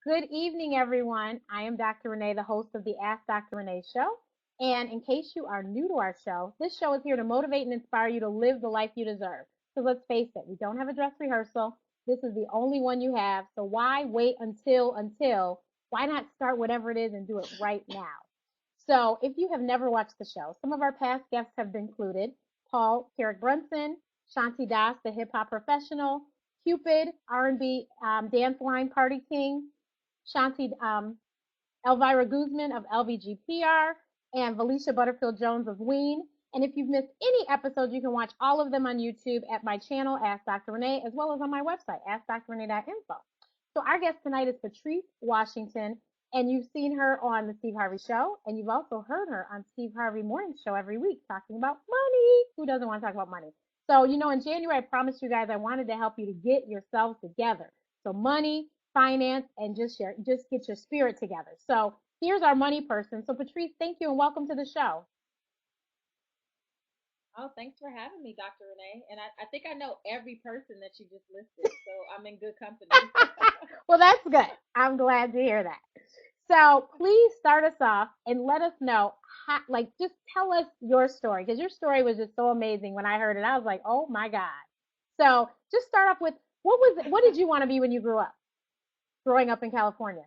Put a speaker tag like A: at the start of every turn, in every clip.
A: Good evening, everyone. I am Dr. Renee, the host of the Ask Dr. Renee show. And in case you are new to our show, this show is here to motivate and inspire you to live the life you deserve. So let's face it, we don't have a dress rehearsal. This is the only one you have. So why wait until? Why not start whatever it is and do it right now? So if you have never watched the show, some of our past guests have been included: Paul Carrick Brunson, Shanti Das, the hip hop professional, Cupid, R&B dance line party king, Shanti Elvira Guzman of LVGPR, and Valicia Butterfield Jones of Ween. And if you've missed any episodes, you can watch all of them on YouTube at my channel, Ask Dr. Renee, as well as on my website, AskDrRenee.info. So our guest tonight is Patrice Washington, and you've seen her on the Steve Harvey Show, and you've also heard her on Steve Harvey Morning Show every week talking about money. Who doesn't want to talk about money? So, in January, I promised you guys I wanted to help you to get yourselves together. So money, finance, and just get your spirit together. So here's our money person. So Patrice, thank you and welcome to the show.
B: Oh, thanks for having me, Dr. Renee. And I think I know every person that you just listed, so I'm in good company.
A: Well, that's good. I'm glad to hear that. So please start us off and let us know how, just tell us your story, because your story was just so amazing. When I heard it, I was like, oh my God. So just start off with, what did you want to be when you grew up, growing up in California?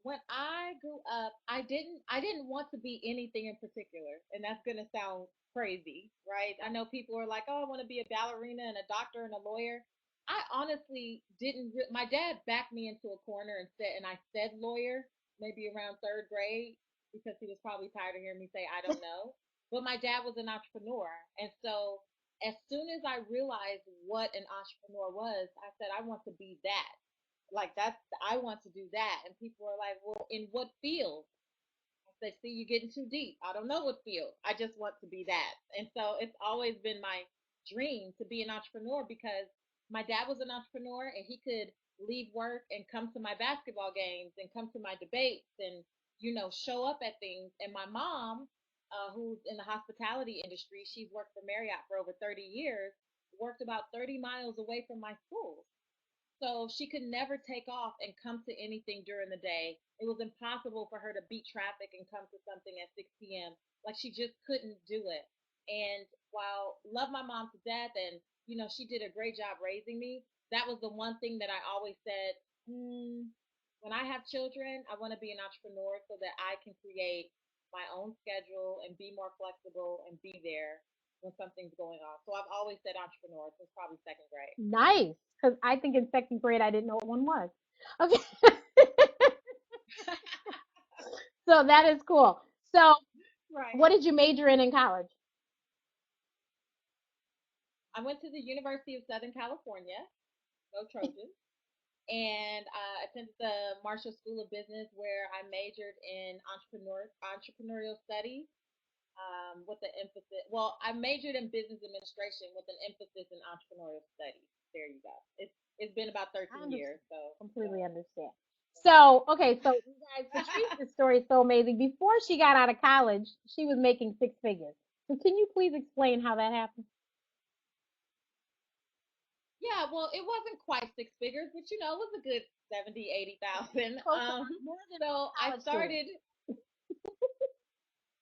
B: When I grew up, I didn't want to be anything in particular, and that's gonna sound crazy, right? I know people are like, "Oh, I want to be a ballerina and a doctor and a lawyer." I honestly didn't. My dad backed me into a corner and I said lawyer, maybe around third grade, because he was probably tired of hearing me say I don't know. But my dad was an entrepreneur, and so as soon as I realized what an entrepreneur was, I said I want to be that. Like that's I want to do that. And people are like, well, in what field? I say, see, you're getting too deep. I don't know what field. I just want to be that. And so it's always been my dream to be an entrepreneur, because my dad was an entrepreneur and he could leave work and come to my basketball games and come to my debates and show up at things. And my mom, who's in the hospitality industry, she's worked for Marriott for over 30 years, worked about 30 miles away from my school. So she could never take off and come to anything during the day. It was impossible for her to beat traffic and come to something at 6 p.m. Like she just couldn't do it. And while love my mom to death, and she did a great job raising me, that was the one thing that I always said, when I have children, I want to be an entrepreneur so that I can create my own schedule and be more flexible and be there when something's going on. So I've always said entrepreneur since probably second grade.
A: Nice, because I think in second grade I didn't know what one was. Okay. So that is cool. So
B: Right.
A: what did you major in college?
B: I went to the University of Southern California, go Trojans, and I attended the Marshall School of Business, where I majored in entrepreneurial studies, with the emphasis. Well, I majored in business administration with an emphasis in entrepreneurial studies. There you go. It's been about 13 years, so
A: Completely understand. So, okay, so you guys, Patrice's story is so amazing. Before she got out of college, she was making six figures. So can you please explain how that happened?
B: yeah. Well, it wasn't quite six figures, but it was a good 70, 80,000.
A: More than
B: So I
A: college student.
B: started.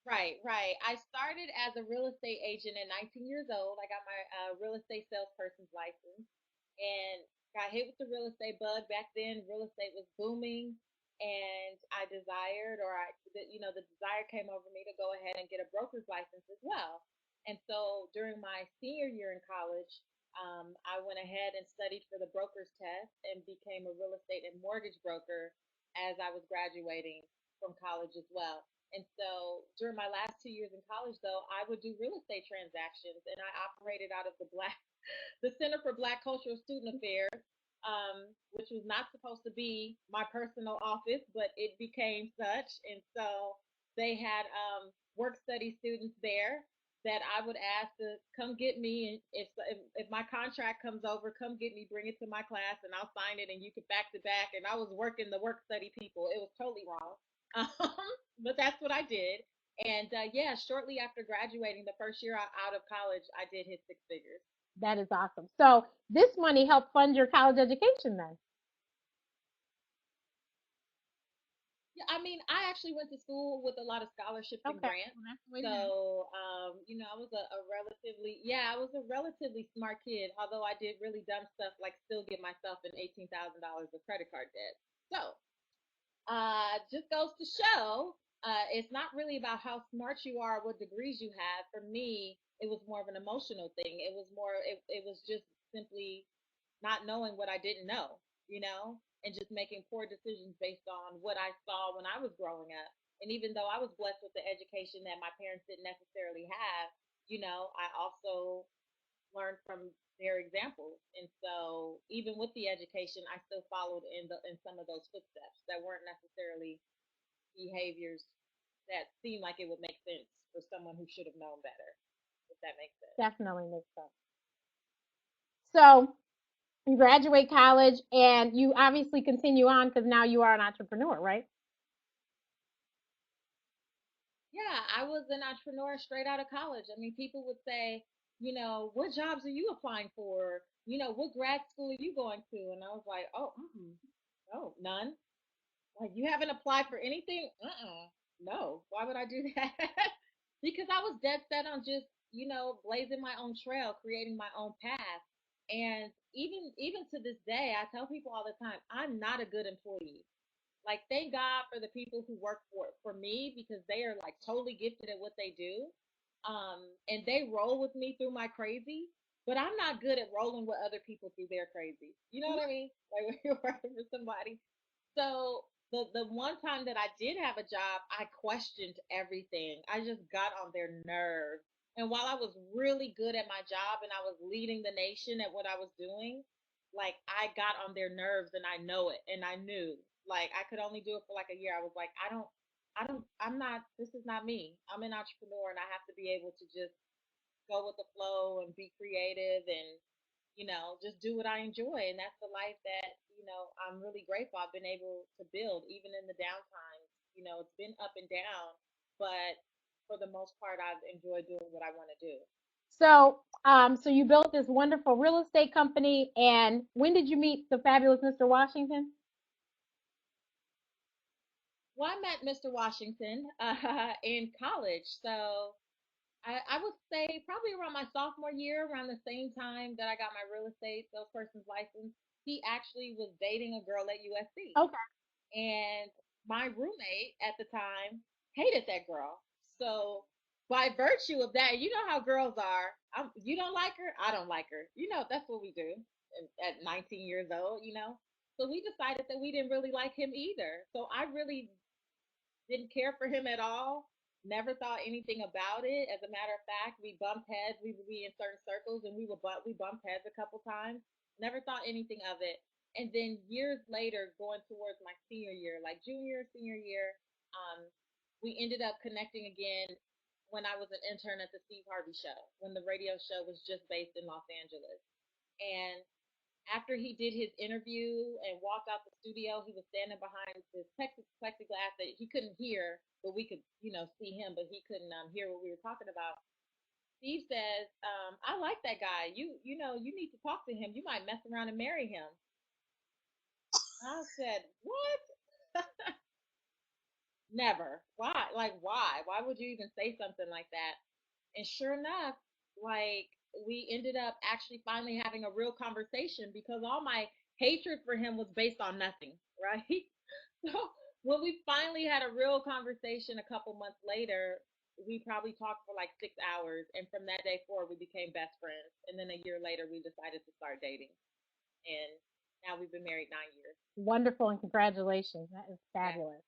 B: Right, right. I started as a real estate agent at 19 years old. I got my real estate salesperson's license and got hit with the real estate bug. Back then, real estate was booming, and I desired, the desire came over me to go ahead and get a broker's license as well. And so during my senior year in college, I went ahead and studied for the broker's test and became a real estate and mortgage broker as I was graduating from college as well. And so during my last 2 years in college, though, I would do real estate transactions, and I operated out of the Center for Black Cultural Student Affairs, which was not supposed to be my personal office, but it became such. And so they had work study students there that I would ask to come get me, and if my contract comes over, come get me, bring it to my class, and I'll sign it, and you can back to back. And I was working the work study people. It was totally wrong. But that's what I did. And yeah, shortly after graduating, the first year out of college, I did hit six figures.
A: That is awesome. So this money helped fund your college education then.
B: I mean, I actually went to school with a lot of scholarships and
A: Okay,
B: grants.
A: well, that's the way to do it.
B: So, I was a relatively, I was a relatively smart kid, although I did really dumb stuff like still get myself in $18,000 of credit card debt. So, just goes to show, it's not really about how smart you are, what degrees you have. For me, it was more of an emotional thing. It was just simply not knowing what I didn't know, and just making poor decisions based on what I saw when I was growing up. And even though I was blessed with the education that my parents didn't necessarily have, I also learned from their examples. And so even with the education, I still followed in some of those footsteps that weren't necessarily behaviors that seemed like it would make sense for someone who should have known better, if that makes sense.
A: Definitely makes sense. So you graduate college and you obviously continue on because now you are an entrepreneur, right?
B: Yeah, I was an entrepreneur straight out of college. I mean, people would say, what jobs are you applying for? What grad school are you going to? And I was like, oh, no, none. Like, you haven't applied for anything? No. Why would I do that? Because I was dead set on just, blazing my own trail, creating my own path. And even to this day, I tell people all the time, I'm not a good employee. Like, thank God for the people who work for me, because they are like totally gifted at what they do. And they roll with me through my crazy, but I'm not good at rolling with other people through their crazy. You know what I mean? Like, when you're working for somebody. So the one time that I did have a job, I questioned everything. I just got on their nerves. And while I was really good at my job and I was leading the nation at what I was doing, like, I got on their nerves, and I know it, and I knew, like, I could only do it for like a year. I was like, I'm not, this is not me. I'm an entrepreneur, and I have to be able to just go with the flow and be creative and, just do what I enjoy. And that's the life that, I'm really grateful I've been able to build, even in the downtime. It's been up and down, but for the most part, I've enjoyed doing what I want to do.
A: So you built this wonderful real estate company, and when did you meet the fabulous Mr. Washington?
B: Well, I met Mr. Washington in college. So I would say probably around my sophomore year, around the same time that I got my real estate salesperson's license. He actually was dating a girl at USC.
A: Okay.
B: And my roommate at the time hated that girl. So by virtue of that, you know how girls are. You don't like her, I don't like her. That's what we do at 19 years old. So we decided that we didn't really like him either. So I really didn't care for him at all. Never thought anything about it. As a matter of fact, we bumped heads. We would be in certain circles, and we bumped heads a couple times. Never thought anything of it. And then years later, going towards my senior year, like junior, senior year, we ended up connecting again when I was an intern at the Steve Harvey show, when the radio show was just based in Los Angeles. And after he did his interview and walked out the studio, he was standing behind this plexiglass that he couldn't hear, but we could, see him, but he couldn't hear what we were talking about. Steve says, "I like that guy. You need to talk to him. You might mess around and marry him." I said, "What? Never. Why? Like, why? Why would you even say something like that?" And sure enough, like, we ended up actually finally having a real conversation, because all my hatred for him was based on nothing, right? So when we finally had a real conversation a couple months later, we probably talked for like 6 hours. And from that day forward, we became best friends. And then a year later, we decided to start dating. And now we've been married 9 years.
A: Wonderful, and congratulations. That is
B: Yeah.
A: fabulous.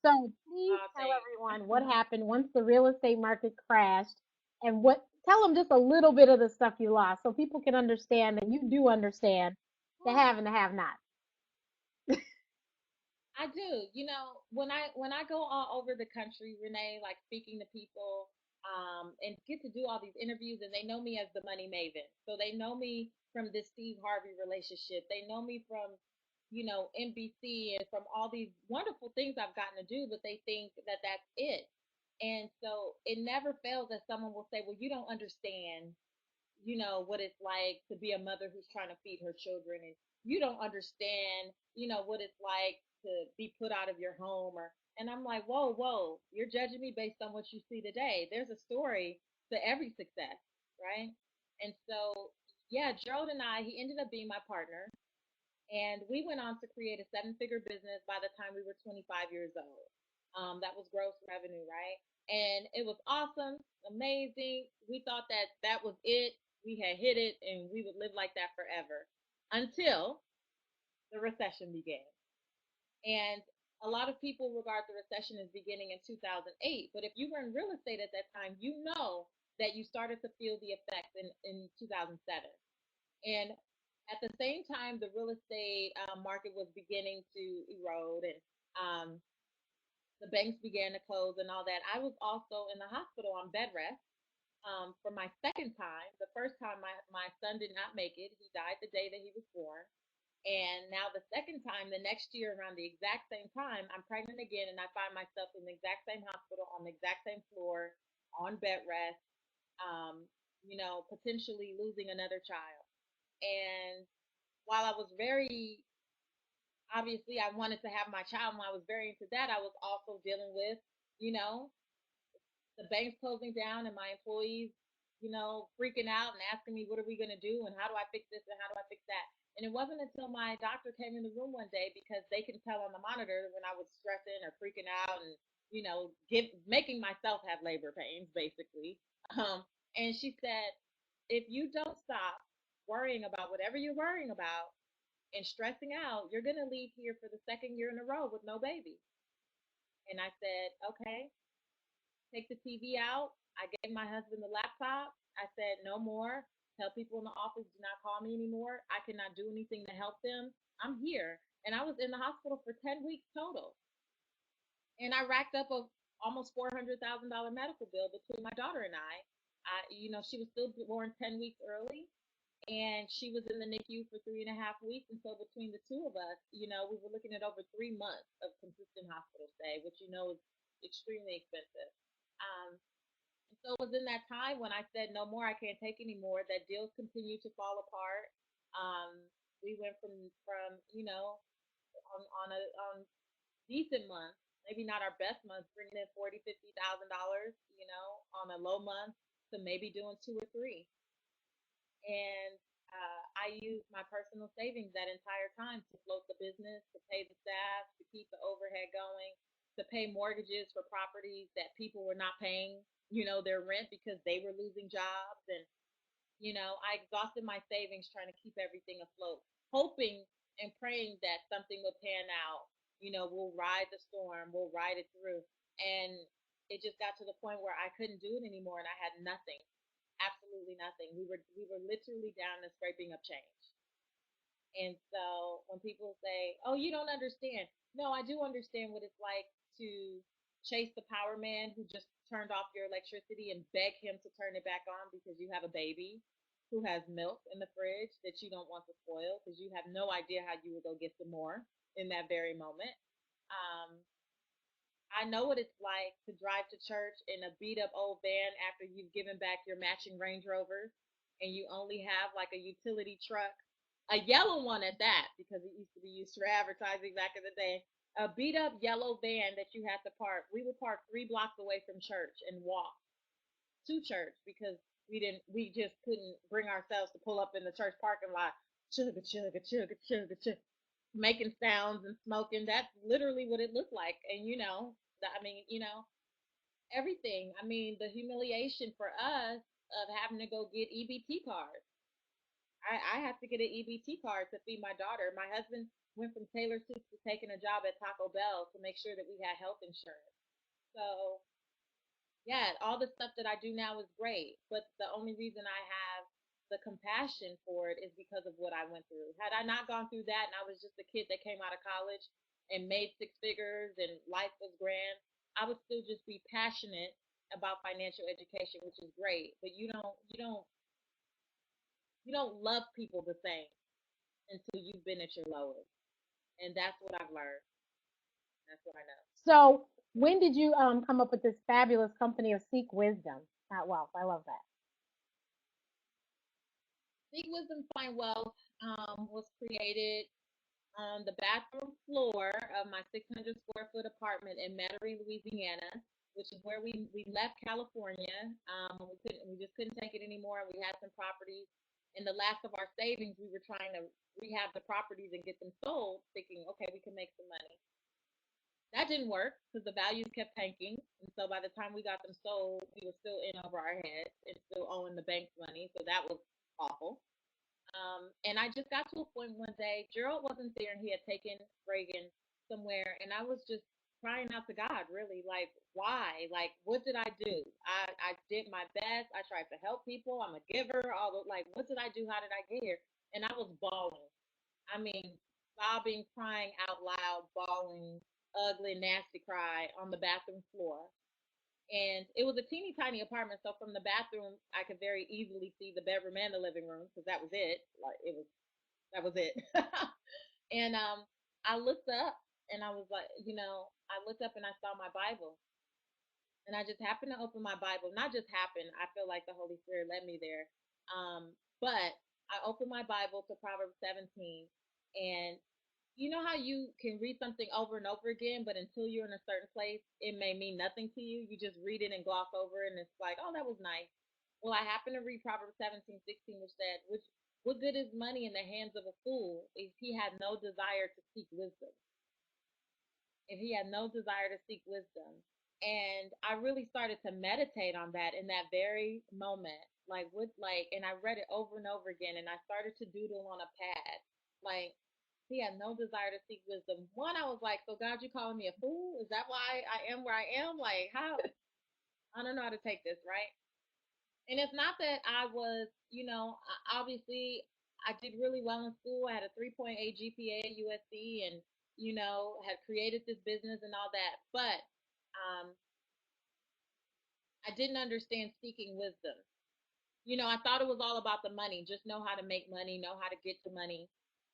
A: So please tell
B: Thanks.
A: everyone what happened once the real estate market crashed, and what tell them just a little bit of the stuff you lost so people can understand that you do understand the have and the have not.
B: I do. When I go all over the country, Renee, like speaking to people, and get to do all these interviews, and they know me as the money maven. So they know me from this Steve Harvey relationship. They know me from, NBC, and from all these wonderful things I've gotten to do, but they think that that's it. And so it never fails that someone will say, "Well, you don't understand, what it's like to be a mother who's trying to feed her children, and you don't understand, what it's like to be put out of your home." And I'm like, whoa, whoa, you're judging me based on what you see today. There's a story to every success, right? And so, yeah, Gerald and I, he ended up being my partner. And we went on to create a seven-figure business by the time we were 25 years old. That was gross revenue, right? And it was awesome, amazing. We thought that that was it. We had hit it, and we would live like that forever until the recession began. And a lot of people regard the recession as beginning in 2008. But if you were in real estate at that time, you know that you started to feel the effects in 2007. And at the same time, the real estate market was beginning to erode, and um, the banks began to close and all that. I was also in the hospital on bed rest for my second time. The first time, my son did not make it. He died the day that he was born. And now the second time, the next year around the exact same time, I'm pregnant again, and I find myself in the exact same hospital on the exact same floor on bed rest, potentially losing another child. And while I was very obviously I wanted to have my child and I was very into that, I was also dealing with, you know, the banks closing down and my employees, freaking out and asking me what are we gonna do and how do I fix this and how do I fix that. And it wasn't until my doctor came in the room one day because they could tell on the monitor when I was stressing or freaking out and, making myself have labor pains basically. Um, and she said, if you don't stop worrying about whatever you're worrying about and stressing out, you're going to leave here for the second year in a row with no baby. And I said, okay, take the TV out. I gave my husband the laptop. I said, no more. Tell people in the office, do not call me anymore. I cannot do anything to help them. I'm here. And I was in the hospital for 10 weeks total. And I racked up a almost $400,000 medical bill between my daughter and I. She was still born 10 weeks early, and she was in the NICU for 3.5 weeks. And so between the two of us, we were looking at over 3 months of consistent hospital stay, which is extremely expensive. Um, and so it was in that time when I said, no more, I can't take anymore, that deals continued to fall apart. Um, we went from on decent months, maybe not our best months, bringing in $40,000, $50,000, on a low month, to maybe doing two or three. And I used my personal savings that entire time to float the business, to pay the staff, to keep the overhead going, to pay mortgages for properties that people were not paying, their rent because they were losing jobs. And, I exhausted my savings trying to keep everything afloat, hoping and praying that something would pan out. We'll ride the storm, we'll ride it through. And it just got to the point where I couldn't do it anymore and I had nothing, absolutely nothing. We were literally down to scraping up change. And so when people say, "Oh, you don't understand," no, I do understand what it's like to chase the power man who just turned off your electricity and beg him to turn it back on because you have a baby who has milk in the fridge that you don't want to spoil because you have no idea how you will go get some more in that very moment. Um, I know what it's like to drive to church in a beat up old van after you've given back your matching Range Rovers and you only have like a utility truck, a yellow one at that, because it used to be used for advertising back in the day. A beat up yellow van that you had to park. We would park 3 blocks away from church and walk to church because we just couldn't bring ourselves to pull up in the church parking lot, chugga chugga chugga chugga chugga, making sounds and smoking. That's literally what it looked like. And everything. I mean, the humiliation for us of having to go get EBT cards. I have to get an EBT card to feed my daughter. My husband went from Taylor Suits to taking a job at Taco Bell to make sure that we had health insurance. So yeah, all the stuff that I do now is great, but the only reason I have the compassion for it is because of what I went through. Had I not gone through that and I was just a kid that came out of college and made six figures and life was grand, I would still just be passionate about financial education, which is great, but you don't love people the same until you've been at your lowest. And that's what I've learned. That's what I know.
A: So, when did you come up with this fabulous company of Seek Wisdom, not Wealth? I love that.
B: Seek Wisdom Find Wealth was created on the bathroom floor of my 600 square foot apartment in Metairie, Louisiana, which is where we left California. We just couldn't take it anymore. We had some properties. In the last of our savings, we were trying to rehab the properties and get them sold, thinking, okay, we can make some money. That didn't work because the values kept tanking. And so by the time we got them sold, we were still in over our heads and still owing the bank's money. So that was awful. And I just got to a point one day, Gerald wasn't there and he had taken Reagan somewhere. And I was just crying out to God, really, like, why? Like, what did I do? I did my best. I tried to help people. I'm a giver. Like, what did I do? How did I get here? And I was bawling. I mean, sobbing, crying out loud, bawling, ugly, nasty cry on the bathroom floor. And it was a teeny tiny apartment, so from the bathroom I could very easily see the bedroom and the living room because that was it. Like that was it. And I looked up and I was like, I looked up and I saw my Bible. And I just happened to open my Bible. Not just happened. I feel like the Holy Spirit led me there. But I opened my Bible to Proverbs 17, and you know how you can read something over and over again, but until you're in a certain place, it may mean nothing to you. You just read it and gloss over it, and it's like, oh, that was nice. Well, I happened to read Proverbs 17:16, which said, what good is money in the hands of a fool if he had no desire to seek wisdom? If he had no desire to seek wisdom. And I really started to meditate on that in that very moment. And I read it over and over again, and I started to doodle on a pad. Like, he had no desire to seek wisdom. One, I was like, so God, you calling me a fool? Is that why I am where I am? Like, how? I don't know how to take this, right? And it's not that I was, obviously I did really well in school. I had a 3.8 GPA at USC and, had created this business and all that. But um, I didn't understand seeking wisdom. I thought it was all about the money, just know how to make money, know how to get to money.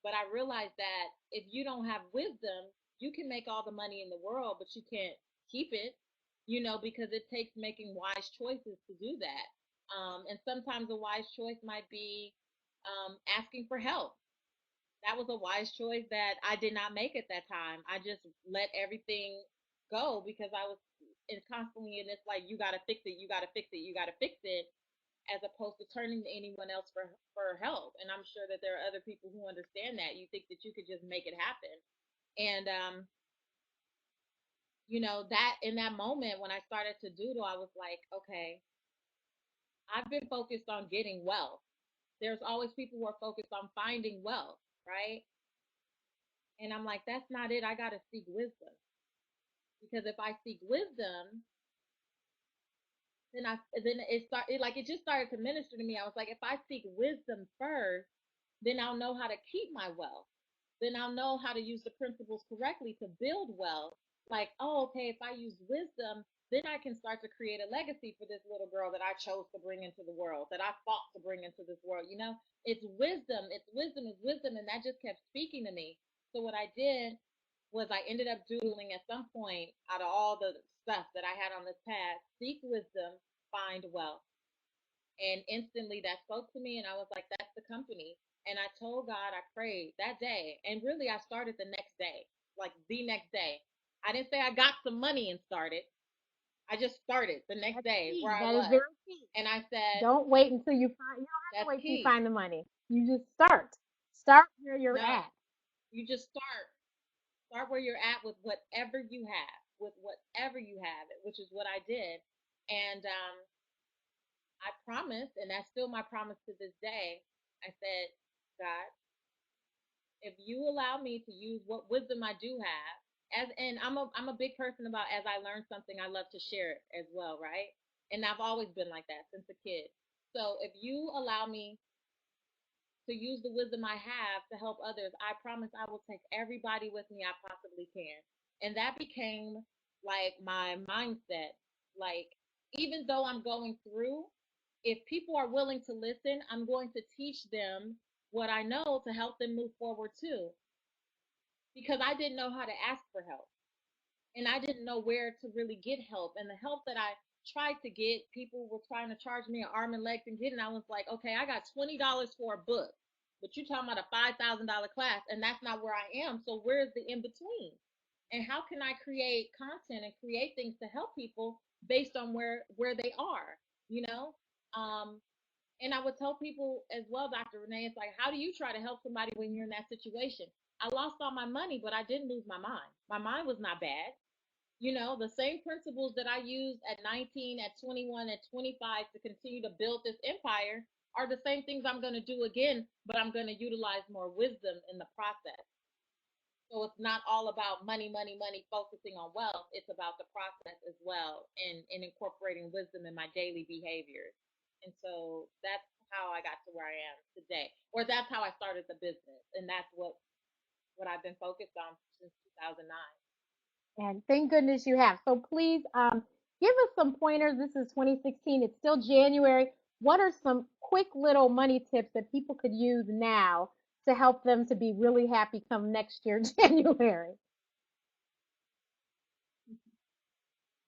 B: But I realized that if you don't have wisdom, you can make all the money in the world, but you can't keep it, because it takes making wise choices to do that. And sometimes a wise choice might be asking for help. That was a wise choice that I did not make at that time. I just let everything go because I was constantly in this, like, you got to fix it, you got to fix it, you got to fix it, as opposed to turning to anyone else for help. And I'm sure that there are other people who understand that. You think that you could just make it happen. And, that in that moment when I started to doodle, I was like, okay, I've been focused on getting wealth. There's always people who are focused on finding wealth, right? And I'm like, that's not it. I got to seek wisdom. Because if I seek wisdom, it just started to minister to me. I was like, if I seek wisdom first, then I'll know how to keep my wealth. Then I'll know how to use the principles correctly to build wealth. Like, oh, okay, if I use wisdom, then I can start to create a legacy for this little girl that I chose to bring into the world, that I fought to bring into this world. It's wisdom, it's wisdom, it's wisdom. And that just kept speaking to me. So what I did was I ended up doodling at some point out of all the stuff that I had on this path, seek wisdom, find wealth. And instantly that spoke to me, and I was like, that's the company. And I told God, I prayed that day. And really, I started the next day, like the next day. I didn't say I got some money and started. I just started the next
A: That's
B: day
A: key.
B: where I
A: That is
B: was.
A: very key.
B: And I said,
A: Don't wait until you find. You don't have to
B: that's
A: wait till you
B: key.
A: find the money. You just start. Start where you're
B: No,
A: at.
B: you just start. Start where you're at with whatever you have, which is what I did. And I promised, and that's still my promise to this day. I said, God, if you allow me to use what wisdom I do have, and I'm a big person about, as I learn something, I love to share it as well, right? And I've always been like that since a kid. So if you allow me to use the wisdom I have to help others, I promise I will take everybody with me I possibly can. And that became like my mindset. Like, even though I'm going through, if people are willing to listen, I'm going to teach them what I know to help them move forward too. Because I didn't know how to ask for help. And I didn't know where to really get help. And the help that I tried to get, people were trying to charge me an arm and leg to get. And I was like, okay, I got $20 for a book. but you're talking about a $5,000 class, and that's not where I am. So where's the in between? And how can I create content and create things to help people based on where they are, you know? And I would tell people as well, Dr. Renee, it's like, how do you try to help somebody when you're in that situation? I lost all my money, but I didn't lose my mind. My mind was not bad. You know, the same principles that I used at 19, at 21, at 25 to continue to build this empire are the same things I'm going to do again, but I'm going to utilize more wisdom in the process. So it's not all about money, money, money, focusing on wealth. It's about the process as well, and incorporating wisdom in my daily behaviors. And so that's how I got to where I am today, or that's how I started the business, and that's what I've been focused on since 2009.
A: And thank goodness you have. So please give us some pointers. This is 2016. It's still January. What are some quick little money tips that people could use now to help them to be really happy come next year, January?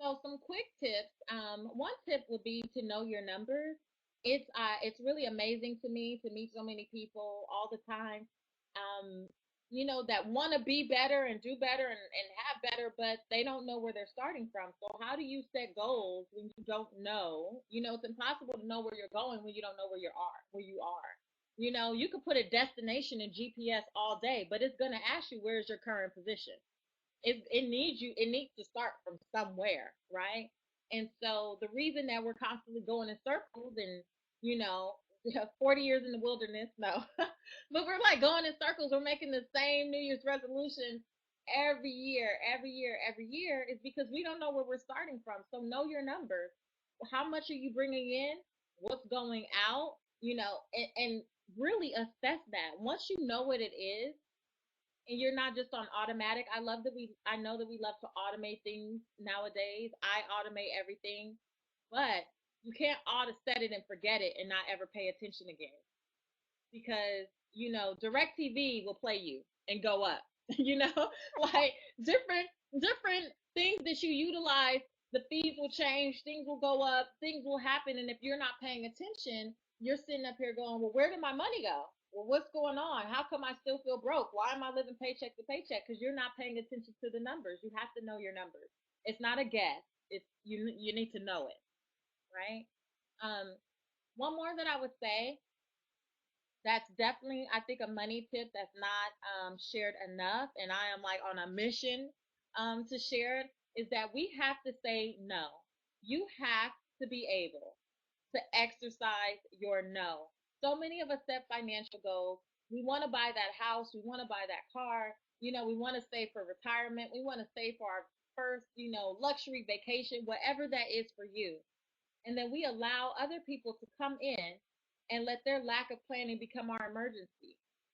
B: So some quick tips. One tip would be to know your numbers. It's really amazing to me to meet so many people all the time. Um, that want to be better and do better and have better, but they don't know where they're starting from. So how do you set goals when you don't know? It's impossible to know where you're going when you don't know where you are. You could put a destination in GPS all day, but it's gonna ask you where's your current position. It needs to start from somewhere, right? And so the reason that we're constantly going in circles and you know 40 years in the wilderness, no, but we're like going in circles, we're making the same New Year's resolution every year, every year, every year, is because we don't know where we're starting from. So know your numbers. How much are you bringing in? What's going out? And really assess that. Once you know what it is, and you're not just on automatic. I know that we love to automate things nowadays. I automate everything, but you can't auto set it and forget it and not ever pay attention again, because direct TV will play you and go up. Like different things that you utilize, the fees will change, things will go up, things will happen, and if you're not paying attention, you're sitting up here going, well, where did my money go? Well, what's going on? How come I still feel broke? Why am I living paycheck to paycheck? Because you're not paying attention to the numbers. You have to know your numbers. It's not a guess. It's you need to know it, right? um One more that I would say, that's definitely, I think, a money tip that's not shared enough, and I am like on a mission to share it, is that we have to say no. You have to be able to exercise your no. So many of us set financial goals. We want to buy that house, we want to buy that car, we want to save for retirement, we want to save for our first, luxury vacation, whatever that is for you. And then we allow other people to come in and let their lack of planning become our emergency.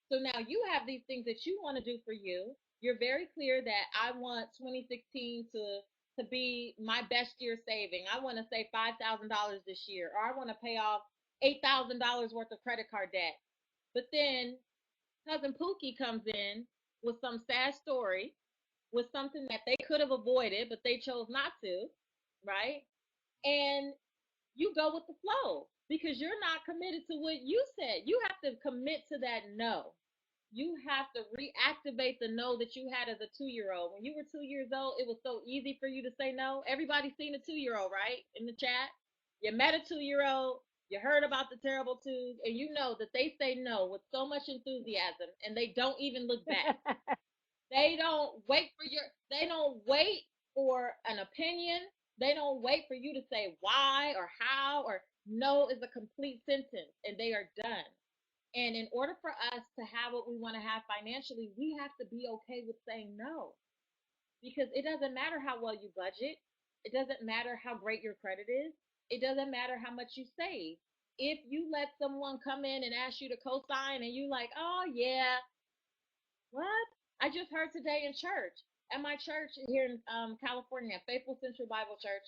B: So now you have these things that you want to do for you. You're very clear that I want 2016 to be my best year saving. I want to save $5,000 this year, or I want to pay off $8,000 worth of credit card debt. But then cousin Pookie comes in with some sad story, with something that they could have avoided, but they chose not to, right? And you go with the flow because you're not committed to what you said. You have to commit to that no. You have to reactivate the no that you had as a 2-year old. When you were 2 years old, it was so easy for you to say no. Everybody's seen a 2-year old, right? In the chat. You met a 2-year old, you heard about the terrible twos, and you know that they say no with so much enthusiasm and they don't even look back. They don't wait for an opinion. They don't wait for you to say why or how, or no is a complete sentence and they are done. And in order for us to have what we want to have financially, we have to be okay with saying no. Because it doesn't matter how well you budget. It doesn't matter how great your credit is. It doesn't matter how much you save. If you let someone come in and ask you to co-sign and you like, oh yeah, what? I just heard today in church, at my church here in California, Faithful Central Bible Church,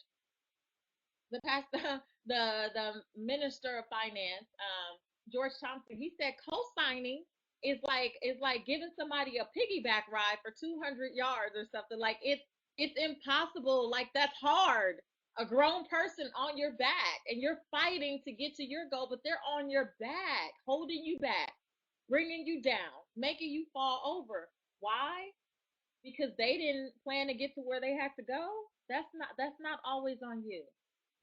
B: the pastor, the minister of finance, George Thompson, he said co-signing is like giving somebody a piggyback ride for 200 yards or something. Like it's impossible. Like that's hard. A grown person on your back and you're fighting to get to your goal, but they're on your back, holding you back. bringing you down, making you fall over. Why? Because they didn't plan to get to where they had to go. That's not always on you.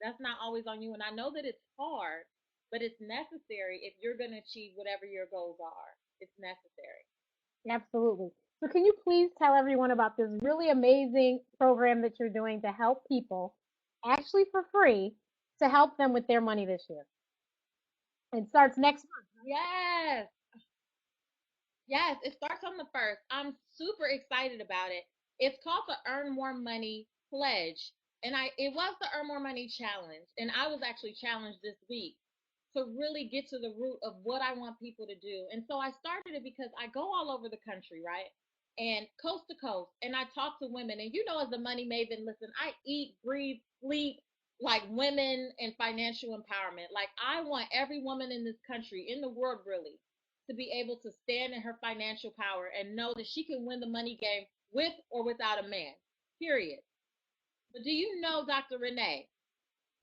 B: That's not always on you. And I know that it's hard, but it's necessary if you're going to achieve whatever your goals are. It's necessary.
A: Absolutely. So can you please tell everyone about this really amazing program that you're doing to help people actually for free to help them with their money this year? It starts next month.
B: Yes. Yes, it starts on the first. I'm super excited about it. It's called the Earn More Money Pledge. And it was the Earn More Money Challenge. And I was actually challenged this week to really get to the root of what I want people to do. And so I started it because I go all over the country, right? And coast to coast. And I talk to women. And you know, as a money maven, listen, I eat, breathe, sleep like women and financial empowerment. Like I want every woman in this country, in the world really, to be able to stand in her financial power and know that she can win the money game with or without a man. Period. But do you know, Dr. Renee,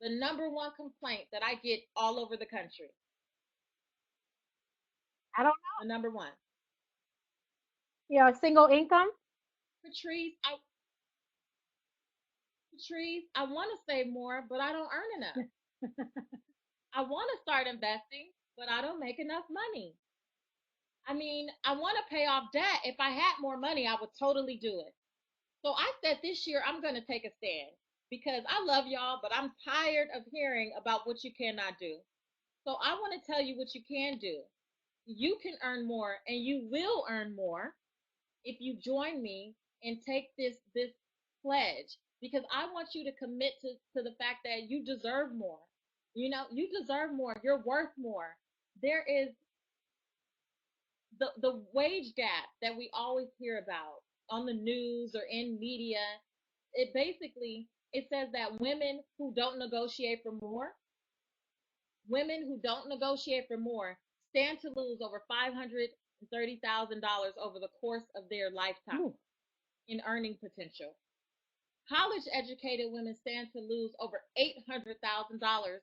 B: the number one complaint that I get all over the country?
A: I don't
B: The number one.
A: know, single income.
B: Patrice, I want to save more, but I don't earn enough. I want to start investing, but I don't make enough money. I mean, I want to pay off debt. If I had more money, I would totally do it. So I said this year I'm going to take a stand because I love y'all, but I'm tired of hearing about what you cannot do. So I want to tell you what you can do. You can earn more and you will earn more if you join me and take this pledge because I want you to commit to the fact that you deserve more. You know, you deserve more. You're worth more. There is the wage gap that we always hear about on the news or in media. It basically it says that women who don't negotiate for more stand to lose over $530,000 over the course of their lifetime
A: Ooh.
B: in earning potential. College educated women stand to lose over $800,000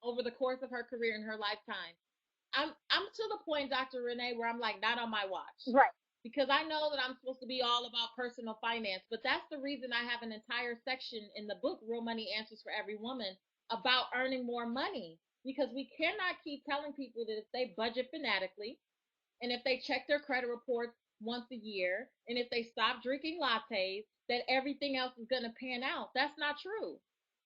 B: over the course of her career in her lifetime. I'm to the point, Dr. Renee, where I'm like, not on my watch.
A: Right.
B: Because I know that I'm supposed to be all about personal finance, but that's the reason I have an entire section in the book, Real Money Answers for Every Woman, about earning more money. Because we cannot keep telling people that if they budget fanatically and if they check their credit reports once a year and if they stop drinking lattes, that everything else is going to pan out. That's not true.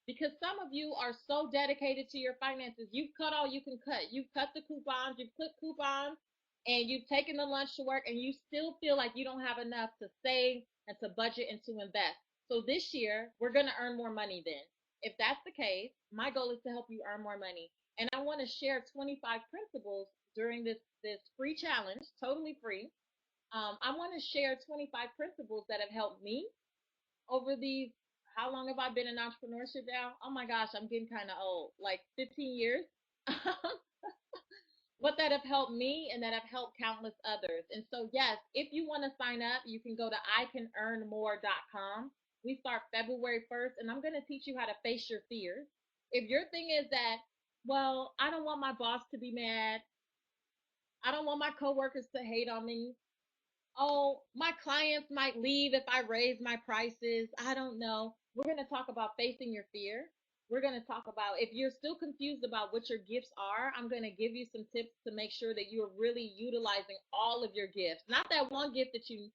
B: Because some of you are so dedicated to your finances. You've cut all you can cut. You've cut the coupons, you've put coupons, and you've taken the lunch to work, and you still feel like you don't have enough to save and to budget and to invest. So this year, we're going to earn more money then. If that's the case, my goal is to help you earn more money. And I want to share 25 principles during this free challenge, totally free. I want to share 25 principles that have helped me over these. How long have I been in entrepreneurship now? Oh my gosh, I'm getting kind of old, like 15 years. But that have helped me and that have helped countless others. And so, yes, if you want to sign up, you can go to icanearnmore.com. We start February 1st, and I'm going to teach you how to face your fears. If your thing is that, well, I don't want my boss to be mad, I don't want my coworkers to hate on me, oh, my clients might leave if I raise my prices. I don't know. We're going to talk about facing your fear. We're going to talk about if you're still confused about what your gifts are, I'm going to give you some tips to make sure that you're really utilizing all of your gifts. Not that one gift that you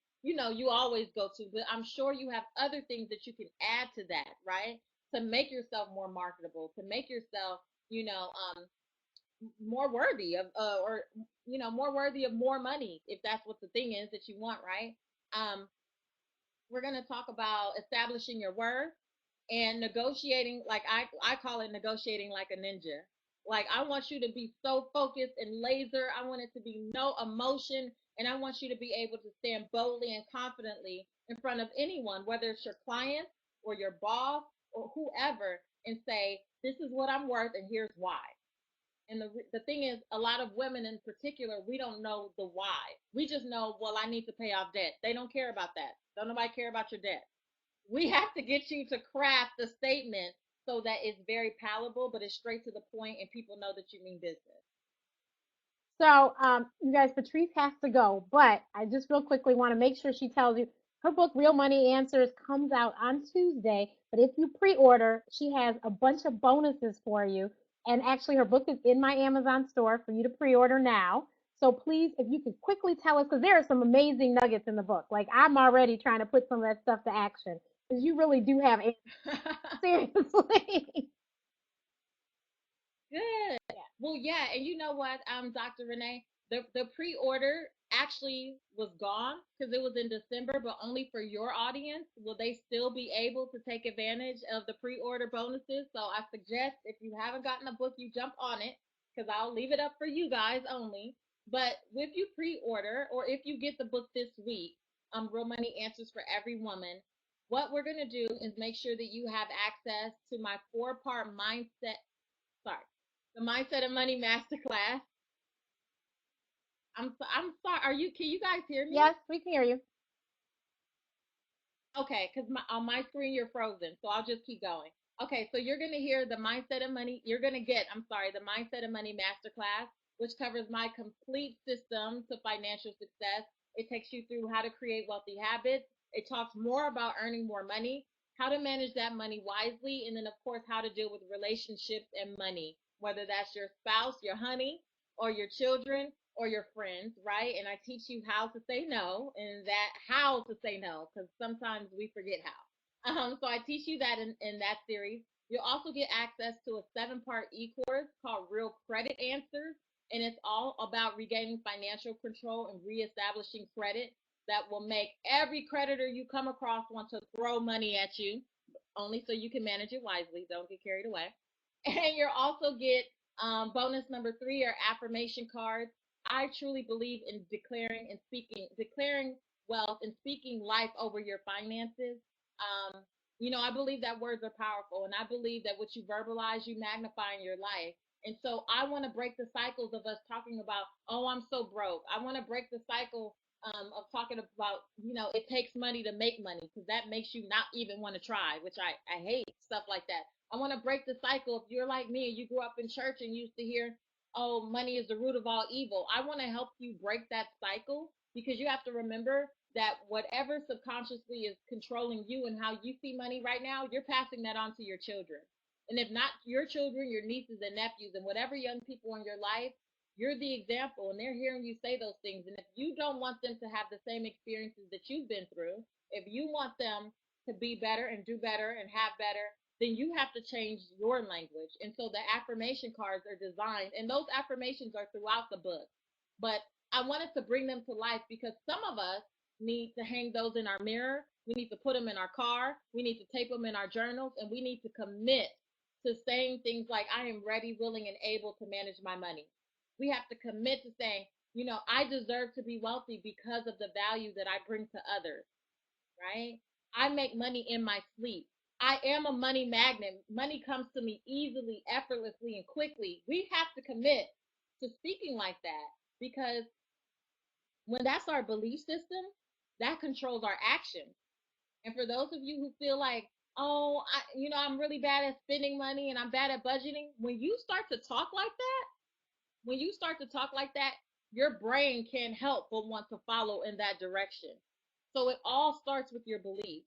B: always go to, but I'm sure you have other things that you can add to that, right? To make yourself more marketable, to make yourself, more worthy of or more worthy of more money if that's what the thing is that you want, right? We're going to talk about establishing your worth and negotiating, like I call it negotiating like a ninja. Like I want you to be so focused and laser. I want it to be no emotion, and I want you to be able to stand boldly and confidently in front of anyone, whether it's your client or your boss or whoever, and say, this is what I'm worth and here's why. And the thing is, a lot of women in particular, we don't know the why. We just know, well, I need to pay off debt. They don't care about that. Don't nobody care about your debt. We have to get you to craft the statement so that it's very palatable, but it's straight to the point and people know that you mean business.
A: So, you guys, Patrice has to go, but I just real quickly want to make sure she tells you her book, Real Money Answers, comes out on Tuesday. But if you pre-order, she has a bunch of bonuses for you. And actually, her book is in my Amazon store for you to pre-order now. So please, if you could quickly tell us, because there are some amazing nuggets in the book. Like I'm already trying to put some of that stuff to action because you really do have it. Seriously.
B: Good.
A: Yeah.
B: Well, yeah, and you know what, Dr. Renee, the pre-order actually was gone because it was in December, but only for your audience. Will they still be able to take advantage of the pre-order bonuses? So I suggest if you haven't gotten a book, you jump on it because I'll leave it up for you guys only. But if you pre-order or if you get the book this week, Real Money Answers for Every Woman, what we're gonna do is make sure that you have access to my four-part mindset. Sorry, the Mindset and Money Masterclass. I'm sorry. Are you? Can you guys hear me?
A: Yes, we can hear you.
B: Okay, because on my screen you're frozen, so I'll just keep going. Okay, so you're gonna hear the Mindset and Money. You're gonna get. I'm sorry, the Mindset and Money Masterclass, which covers my complete system to financial success. It takes you through how to create wealthy habits. It talks more about earning more money, how to manage that money wisely, and then of course how to deal with relationships and money, whether that's your spouse, your honey, or your children or your friends, right? And I teach you how to say no and that how to say no because sometimes we forget how. So I teach you that in that series. You'll also get access to a 7-part e-course called Real Credit Answers, and it's all about regaining financial control and reestablishing credit that will make every creditor you come across want to throw money at you, only so you can manage it wisely. Don't get carried away. And you'll also get bonus number 3 are affirmation cards. I truly believe in declaring wealth and speaking life over your finances. I believe that words are powerful, and I believe that what you verbalize, you magnify in your life. And so I want to break the cycles of us talking about, oh, I'm so broke. I want to break the cycle of talking about, it takes money to make money because that makes you not even want to try, which I hate stuff like that. I want to break the cycle. If you're like me and you grew up in church and used to hear, oh, money is the root of all evil, I want to help you break that cycle because you have to remember that whatever subconsciously is controlling you and how you see money right now, you're passing that on to your children. And if not your children, your nieces and nephews, and whatever young people in your life, you're the example and they're hearing you say those things. And if you don't want them to have the same experiences that you've been through, if you want them to be better and do better and have better, then you have to change your language. And so the affirmation cards are designed, and those affirmations are throughout the book. But I wanted to bring them to life because some of us need to hang those in our mirror. We need to put them in our car. We need to tape them in our journals, and we need to commit to saying things like, I am ready, willing, and able to manage my money. We have to commit to saying, I deserve to be wealthy because of the value that I bring to others, right? I make money in my sleep. I am a money magnet. Money comes to me easily, effortlessly, and quickly. We have to commit to speaking like that because when that's our belief system, that controls our action. And for those of you who feel like, oh, I'm really bad at spending money and I'm bad at budgeting, when you start to talk like that, your brain can't help but want to follow in that direction. So it all starts with your belief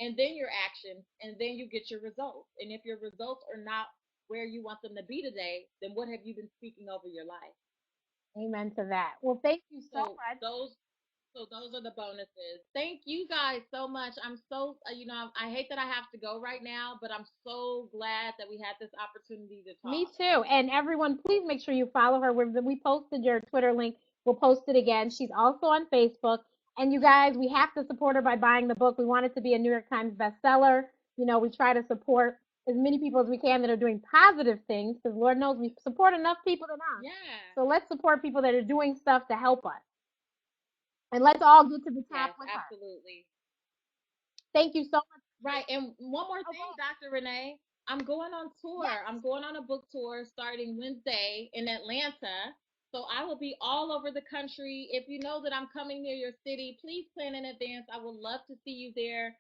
B: and then your actions, and then you get your results. And if your results are not where you want them to be today, then what have you been speaking over your life?
A: Amen to that. Well, thank you so
B: So
A: much.
B: those are the bonuses. Thank you guys so much. I'm so I hate that I have to go right now, but I'm so glad that we had this opportunity to
A: Me
B: talk.
A: too. And everyone, please make sure you follow her. We posted your Twitter link. We'll post it again. She's also on Facebook. And you guys, we have to support her by buying the book. We want it to be a New York Times bestseller. We try to support as many people as we can that are doing positive things because Lord knows we support enough people to not.
B: Yeah.
A: So let's support people that are doing stuff to help us. And let's all get to the top
B: Yes,
A: with her.
B: absolutely.
A: Thank you so much.
B: Right. And one more thing,
A: Okay.
B: Dr. Renee, I'm going on tour.
A: Yes.
B: I'm going on a book tour starting Wednesday in Atlanta. So I will be all over the country. If you know that I'm coming near your city, please plan in advance. I would love to see you there.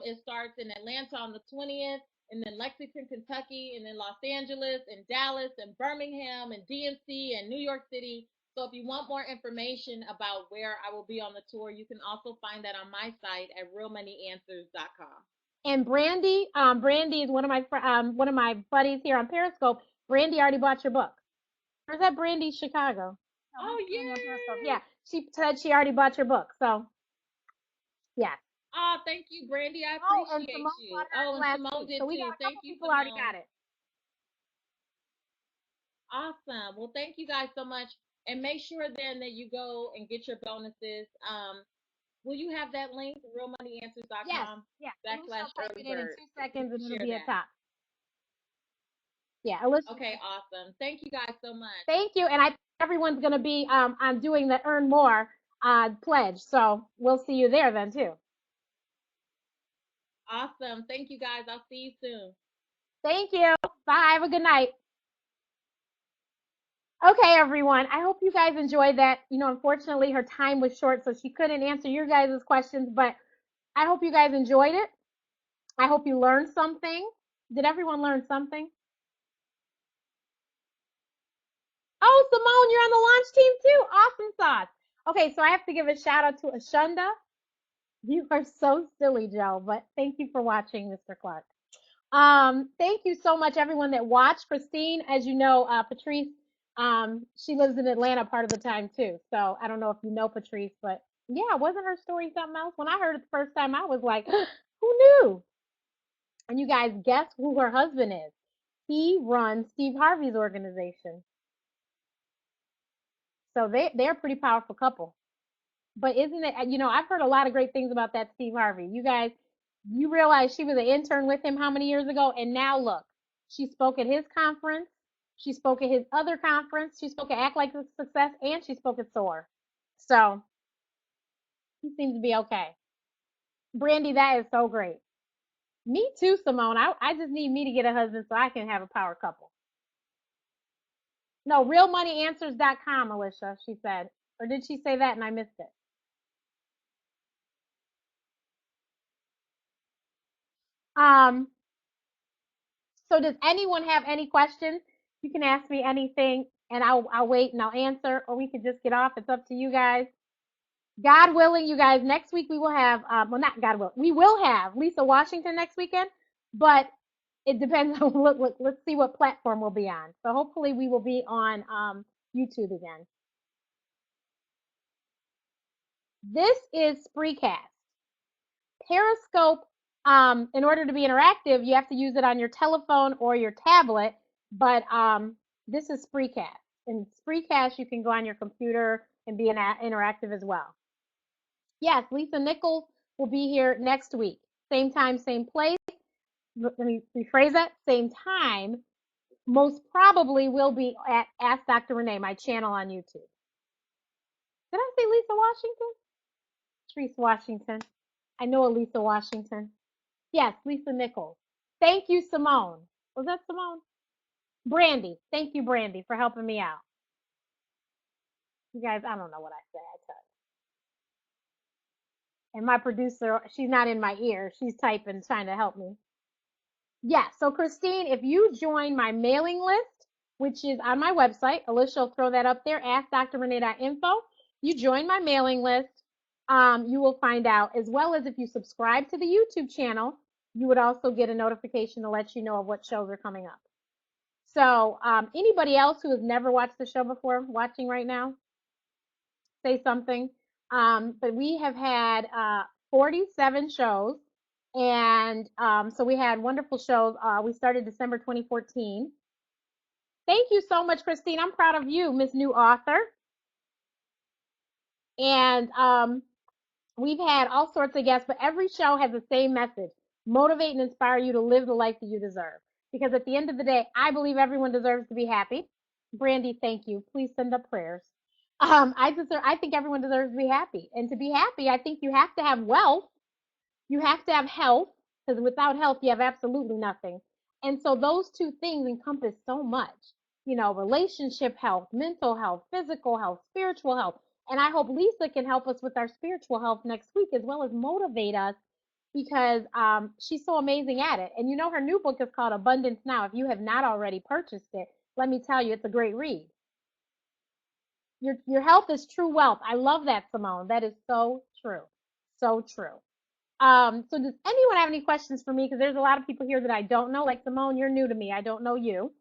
B: It starts in Atlanta on the 20th, and then Lexington, Kentucky, and then Los Angeles, and Dallas, and Birmingham, and DMC, and New York City. So if you want more information about where I will be on the tour, you can also find that on my site at realmoneyanswers.com.
A: And Brandy, Brandy is one of my buddies here on Periscope. Brandy already bought your book. Or is that Brandy Chicago? No,
B: Oh,
A: that's Brandy on Periscope.
B: yay!
A: Yeah, she said she already bought your book. So, yeah.
B: Oh, thank you, Brandy. I
A: Oh, and
B: appreciate
A: Simone
B: you.
A: bought hers
B: Oh, and
A: last
B: Simone
A: week.
B: did
A: So we got
B: too.
A: a
B: Thank
A: couple
B: you,
A: people already
B: Simone.
A: got it.
B: Awesome. Well, thank you guys so much. And make sure then that you go and get your bonuses. Will you have that link,
A: Yes,
B: realmoneyanswers.com
A: yeah. Alicia
B: backslash
A: will type
B: early
A: it in
B: bird?
A: 2 seconds and it'll
B: Share
A: be at
B: that.
A: top. Yeah, Alicia.
B: Okay, awesome. Thank you guys so much.
A: Thank you. And I think everyone's going to be on doing the Earn More pledge. So we'll see you there then too.
B: Awesome. Thank you guys. I'll see you soon.
A: Thank you. Bye. Have a good night. Okay, everyone. I hope you guys enjoyed that. Unfortunately, her time was short, so she couldn't answer your guys' questions, but I hope you guys enjoyed it. I hope you learned something. Did everyone learn something? Oh, Simone, you're on the launch team too. Awesome sauce. Okay, so I have to give a shout out to Ashunda. You are so silly, Joe, but thank you for watching, Mr. Clark. Thank you so much, everyone that watched. Christine, as you know, Patrice, she lives in Atlanta part of the time too. So I don't know if you know Patrice, but yeah, wasn't her story something else? When I heard it the first time, I was like, who knew? And you guys, guess who her husband is? He runs Steve Harvey's organization. So they're a pretty powerful couple. But isn't it, I've heard a lot of great things about that Steve Harvey. You guys, you realize she was an intern with him how many years ago? And now look, she spoke at his conference. She spoke at his other conference. She spoke at Act Like a Success, and she spoke at SOAR. So he seems to be okay. Brandy, that is so great. Me too, Simone. I just need me to get a husband so I can have a power couple. No, realmoneyanswers.com, Alicia, she said. Or did she say that and I missed it? Um, So does anyone have any questions? You can ask me anything and I'll wait and I'll answer, or we could just get off. It's up to you guys. God willing, you guys, next week we will have, well, not God willing, we will have Lisa Washington next weekend, but it depends on, let's see what platform we'll be on. So hopefully we will be on YouTube again. This is Spreecast. Periscope, in order to be interactive, you have to use it on your telephone or your tablet, but this is Spreecast. In Spreecast, you can go on your computer and be interactive as well. Yes, Lisa Nichols will be here next week. Same time, same place. Let me rephrase that. Same time. Most probably will be at Ask Dr. Renee, my channel on YouTube. Did I say Lisa Washington? Patrice Washington. I know a Lisa Washington. Yes, Lisa Nichols. Thank you, Simone. Was that Simone? Brandy. Thank you, Brandy, for helping me out. You guys, I don't know what I say. I tell you. And my producer, she's not in my ear. She's typing, trying to help me. Yeah, so Christine, if you join my mailing list, which is on my website, Alicia will throw that up there, askdrrenee.info. You join my mailing list, you will find out, as well as if you subscribe to the YouTube channel, you would also get a notification to let you know of what shows are coming up. So anybody else who has never watched the show before, watching right now, say something. But we have had 47 shows. And so we had wonderful shows. We started December 2014. Thank you so much, Christine. I'm proud of you, Miss New Author. And we've had all sorts of guests, but every show has the same message: motivate and inspire you to live the life that you deserve. Because at the end of the day, I believe everyone deserves to be happy. Brandy, thank you. Please send up prayers. I think everyone deserves to be happy. And to be happy, I think you have to have wealth. You have to have health, because without health, you have absolutely nothing. And so those two things encompass so much, relationship health, mental health, physical health, spiritual health. And I hope Lisa can help us with our spiritual health next week, as well as motivate us, because she's so amazing at it. And her new book is called Abundance Now. If you have not already purchased it, let me tell you, it's a great read. Your health is true wealth. I love that, Simone. That is so true. So true. So does anyone have any questions for me? Because there's a lot of people here that I don't know. Like Simone, you're new to me. I don't know you.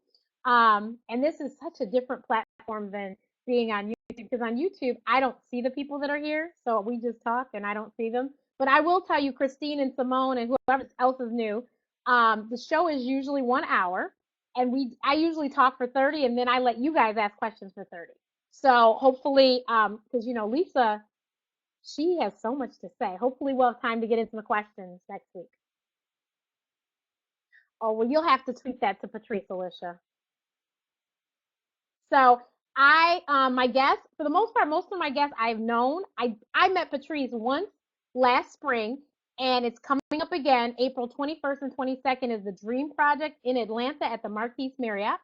A: And this is such a different platform than being on YouTube. Because on YouTube, I don't see the people that are here. So we just talk and I don't see them. But I will tell you, Christine and Simone and whoever else is new, the show is usually 1 hour. And I usually talk for 30 and then I let you guys ask questions for 30. So hopefully, because Lisa, she has so much to say. Hopefully, we'll have time to get into the questions next week. Oh, well, you'll have to tweet that to Patrice, Alicia. So my guests, for the most part, most of my guests I've known. I met Patrice once last spring, and it's coming up again. April 21st and 22nd is the Dream Project in Atlanta at the Marquise Marriott.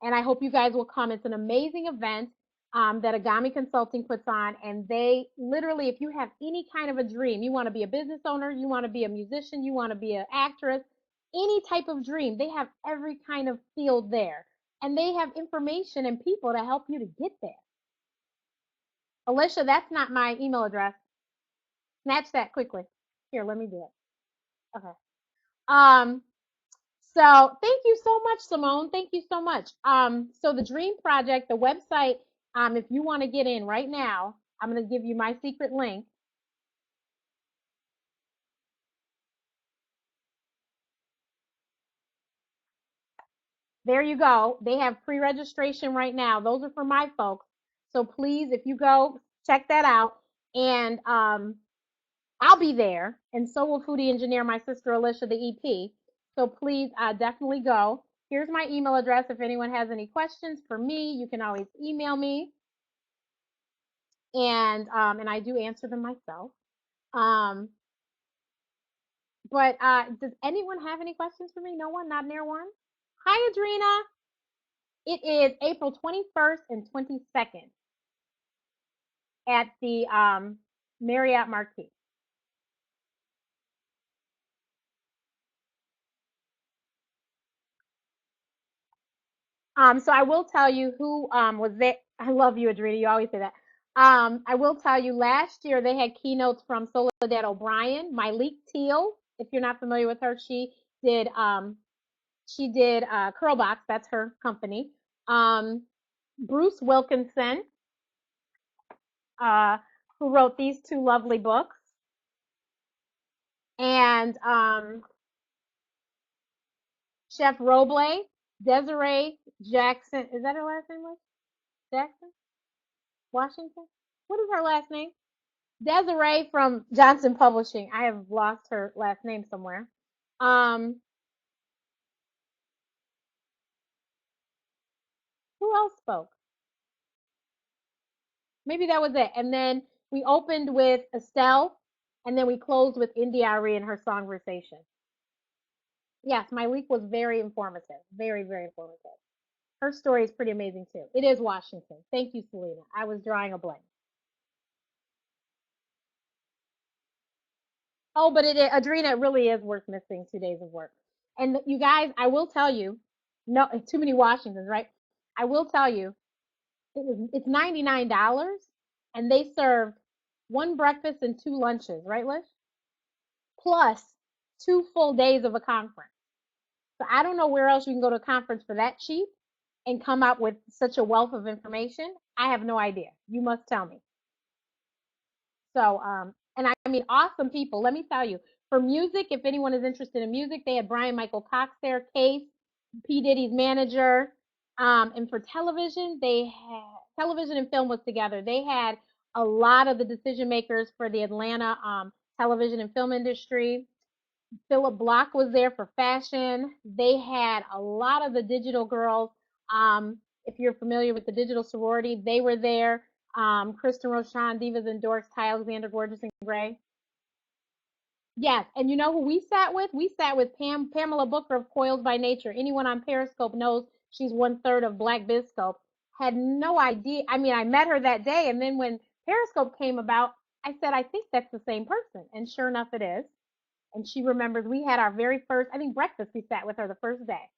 A: And I hope you guys will come. It's an amazing event that Agami Consulting puts on. And they literally, if you have any kind of a dream, you want to be a business owner, you want to be a musician, you want to be an actress, any type of dream, they have every kind of field there. And they have information and people to help you to get there. Alicia, that's not my email address. Snatch that quickly. Here, let me do it. Okay. Um, So thank you so much, Simone. Thank you so much. So the Dream Project, the website, if you want to get in right now, I'm going to give you my secret link. There you go. They have pre-registration right now. Those are for my folks. So please, if you go, check that out. And I'll be there. And so will Foodie Engineer, my sister Alicia, the EP. So please definitely go. Here's my email address. If anyone has any questions for me, you can always email me. And I do answer them myself. Um, but does anyone have any questions for me? No one? Not near one? Hi, Adrena. It is April 21st and 22nd at the Marriott Marquis. So I will tell you who was there. I love you, Adrena. You always say that. I will tell you last year they had keynotes from Soledad O'Brien, Myleik Teal. If you're not familiar with her, did she did Curlbox, that's her company. Bruce Wilkinson, uh, who wrote these two lovely books, and Chef Roble, Desiree Jackson. Is that her last name? Jackson? Washington? What is her last name? Desiree from Johnson Publishing. I have lost her last name somewhere. Um, who else spoke? Maybe that was it. And then we opened with Estelle, and then we closed with India Ari and her Songversation. Yes, my week was very informative. Very, very informative. Her story is pretty amazing too. It is Washington. Thank you, Selena. I was drawing a blank. Oh, but Adrena, it really is worth missing 2 days of work. And you guys, I will tell you, no, too many Washingtons, right? I will tell you, it's $99, and they served one breakfast and two lunches, right, Lish? Plus 2 full days of a conference. So I don't know where else you can go to a conference for that cheap and come out with such a wealth of information. I have no idea. You must tell me. So, and I mean, awesome people. Let me tell you, for music, if anyone is interested in music, they had Brian Michael Cox there, Case, P. Diddy's manager. And for television, they had television and film was together. They had a lot of the decision makers for the Atlanta television and film industry. Philip Block was there for fashion. They had a lot of the digital girls. If you're familiar with the digital sorority, they were there. Kristen Roshan, Divas and Dorks, Ty Alexander, Gorgeous and Gray. Yes, and you know who we sat with? We sat with Pamela Booker of Coils by Nature. Anyone on Periscope knows she's 1/3 of Black Bizscope. Had no idea. I mean, I met her that day, and then when Periscope came about, I said, I think that's the same person. And sure enough, it is. And she remembers we had our very first, I think, breakfast. We sat with her the first day.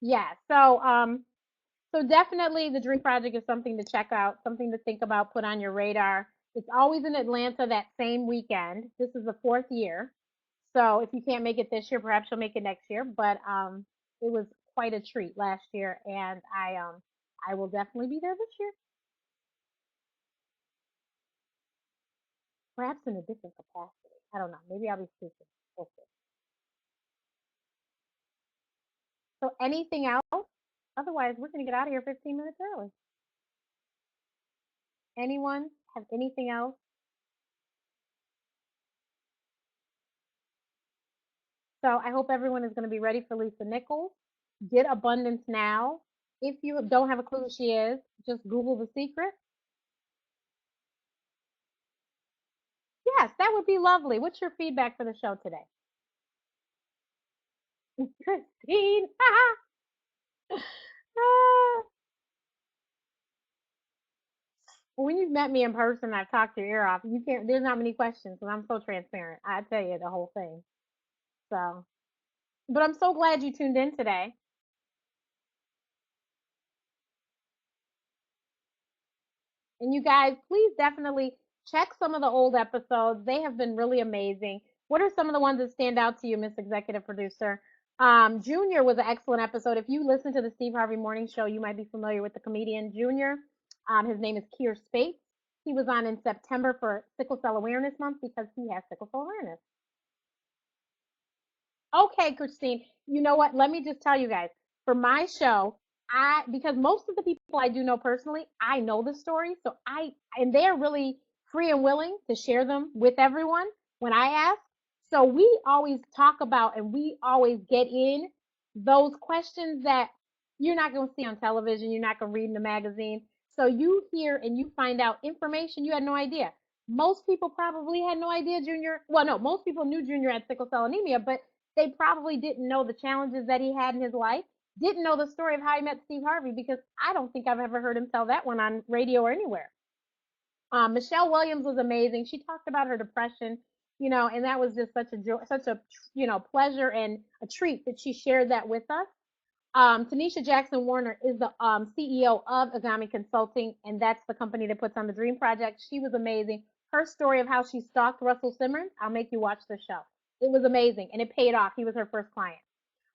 A: Yeah. So definitely the Dream Project is something to check out, something to think about, put on your radar. It's always in Atlanta that same weekend. This is the fourth year. So if you can't make it this year, perhaps you'll make it next year. But it was quite a treat last year, and I will definitely be there this year, perhaps in a different capacity. I don't know. Maybe I'll be speaking. We'll see. So anything else? Otherwise, we're going to get out of here 15 minutes early. Anyone have anything else? So I hope everyone is going to be ready for Lisa Nichols. Get Abundance Now. If you don't have a clue who she is, just Google The Secret. Yes, that would be lovely. What's your feedback for the show today? Christine. When you've met me in person, I've talked your ear off. You can't. There's not many questions, and I'm so transparent. I tell you the whole thing. So, but I'm so glad you tuned in today. And you guys, please definitely check some of the old episodes. They have been really amazing. What are some of the ones that stand out to you, Miss Executive Producer? Junior was an excellent episode. If you listen to the Steve Harvey Morning Show, you might be familiar with the comedian Junior. His name is Keir Spates. He was on in September for Sickle Cell Awareness Month because he has sickle cell awareness. Okay, Christine. You know what? Let me just tell you guys. For my show, because most of the people I do know personally, I know the story, so and they're really free and willing to share them with everyone when I ask. So we always talk about and we always get in those questions that you're not going to see on television, you're not going to read in the magazine. So you hear and you find out information you had no idea. Most people probably had no idea Junior, well, no, most people knew Junior had sickle cell anemia, but they probably didn't know the challenges that he had in his life, didn't know the story of how he met Steve Harvey, because I don't think I've ever heard him tell that one on radio or anywhere. Michelle Williams was amazing. She talked about her depression, and that was just such a joy, such a pleasure and a treat that she shared that with us. Tanisha Jackson Warner is the CEO of Agami Consulting, and that's the company that puts on the Dream Project. She was amazing. Her story of how she stalked Russell Simmons, I'll make you watch the show. It was amazing, and it paid off. He was her first client.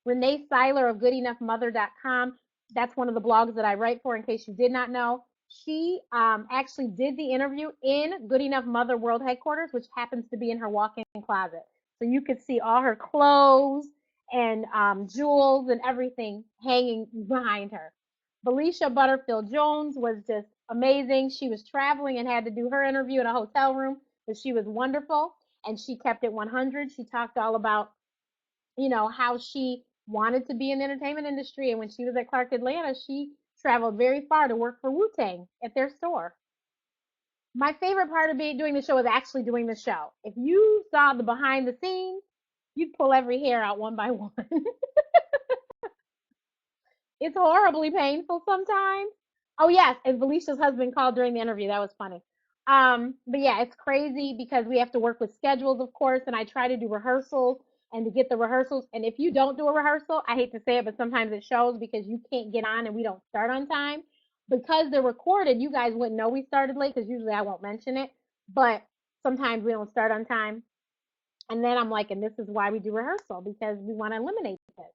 A: Renee Seiler of GoodEnoughMother.com. That's one of the blogs that I write for, in case you did not know. She actually did the interview in Good Enough Mother World Headquarters, which happens to be in her walk-in closet. So you could see all her clothes and jewels and everything hanging behind her. Felicia Butterfield Jones was just amazing. She was traveling and had to do her interview in a hotel room, but she was wonderful and she kept it 100. She talked all about, how she wanted to be in the entertainment industry. And when she was at Clark Atlanta, she traveled very far to work for Wu Tang at their store. My favorite part of doing the show is actually doing the show. If you saw the behind the scenes, you'd pull every hair out one by one. It's horribly painful sometimes. Oh yes, and Felicia's husband called during the interview. That was funny. But yeah, it's crazy because we have to work with schedules, of course, and I try to do rehearsals and to get the rehearsals. And if you don't do a rehearsal, I hate to say it, but sometimes it shows because you can't get on and we don't start on time. Because they're recorded, you guys wouldn't know we started late because usually I won't mention it. But sometimes we don't start on time. And then I'm like, and this is why we do rehearsal, because we want to eliminate this.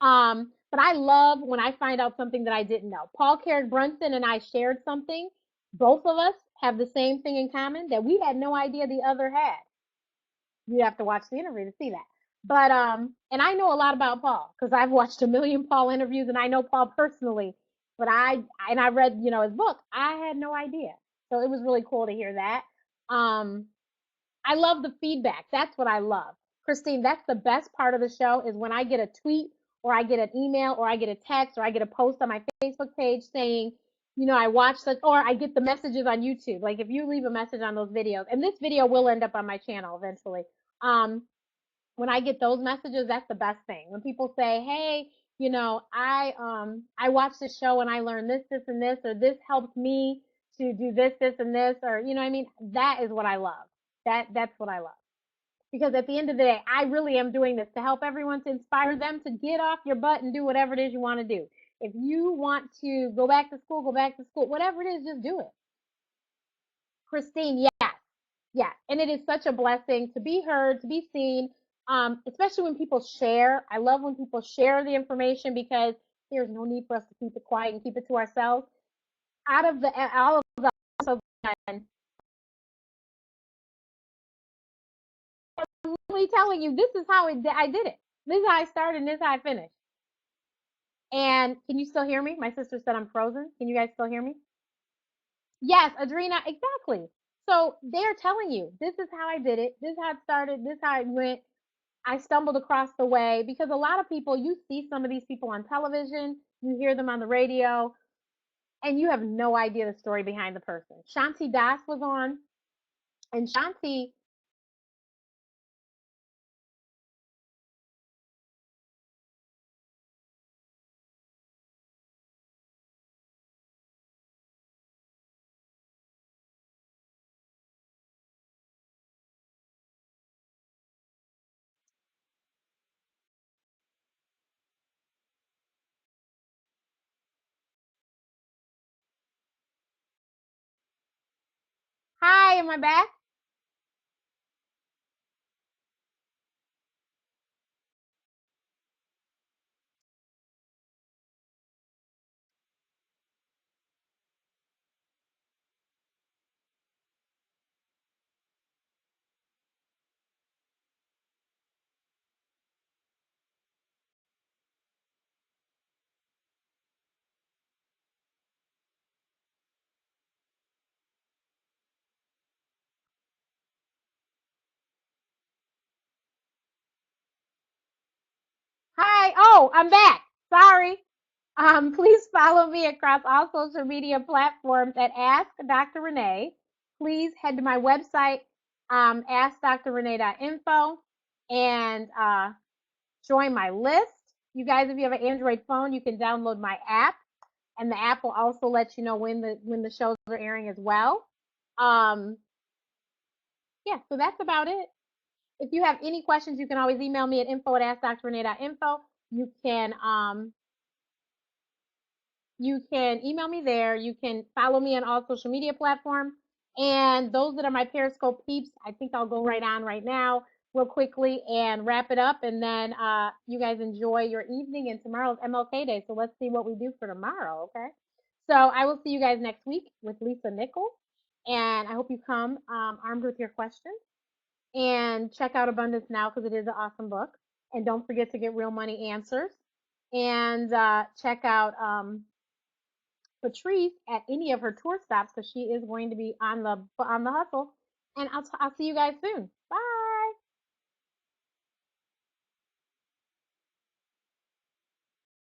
A: But I love when I find out something that I didn't know. Paul Carrick Brunson and I shared something. Both of us have the same thing in common that we had no idea the other had. You have to watch the interview to see that. But and I know a lot about Paul because I've watched a million Paul interviews and I know Paul personally. But I read, his book. I had no idea. So it was really cool to hear that. Um, I love the feedback. That's what I love. Christine, that's the best part of the show is when I get a tweet or I get an email or I get a text or I get a post on my Facebook page saying, I watched this, or I get the messages on YouTube. Like if you leave a message on those videos, and this video will end up on my channel eventually. When I get those messages, that's the best thing. When people say, "Hey, I watched this show and I learned this, this, and this, or this helped me to do this, this, and this," or I mean, that is what I love. That's what I love. Because at the end of the day, I really am doing this to help everyone, to inspire them to get off your butt and do whatever it is you want to do. If you want to go back to school, go back to school. Whatever it is, just do it. Christine, yes, yes. And it is such a blessing to be heard, to be seen, especially when people share. I love when people share the information because there's no need for us to keep it quiet and keep it to ourselves. Out of the all of the I'm really telling you, this is how I did it. This is how I started and this is how I finished. And can you still hear me? My sister said I'm frozen. Can you guys still hear me? Yes, Adrena, exactly. So they're telling you, this is how I did it. This is how it started. This is how it went. I stumbled across the way because a lot of people, you see some of these people on television, you hear them on the radio, and you have no idea the story behind the person. Shanti Das was on, and Shanti, hi, am I back? Hi, oh, I'm back. Sorry. Please follow me across all social media platforms at Ask Dr. Renee. Please head to my website, askdrrenee.info, and join my list. You guys, if you have an Android phone, you can download my app, and the app will also let you know when the shows are airing as well. Um, yeah, so that's about it. If you have any questions, you can always email me at info@askdrrenee.info. You can email me there. You can follow me on all social media platforms. And those that are my Periscope peeps, I think I'll go right on right now, real quickly, and wrap it up. And then you guys enjoy your evening. And tomorrow's MLK Day. So let's see what we do for tomorrow, okay? So I will see you guys next week with Lisa Nichols. And I hope you come armed with your questions. And check out Abundance Now because it is an awesome book. And don't forget to get Real Money Answers. And check out Patrice at any of her tour stops because she is going to be on the hustle. And I'll see you guys soon. Bye.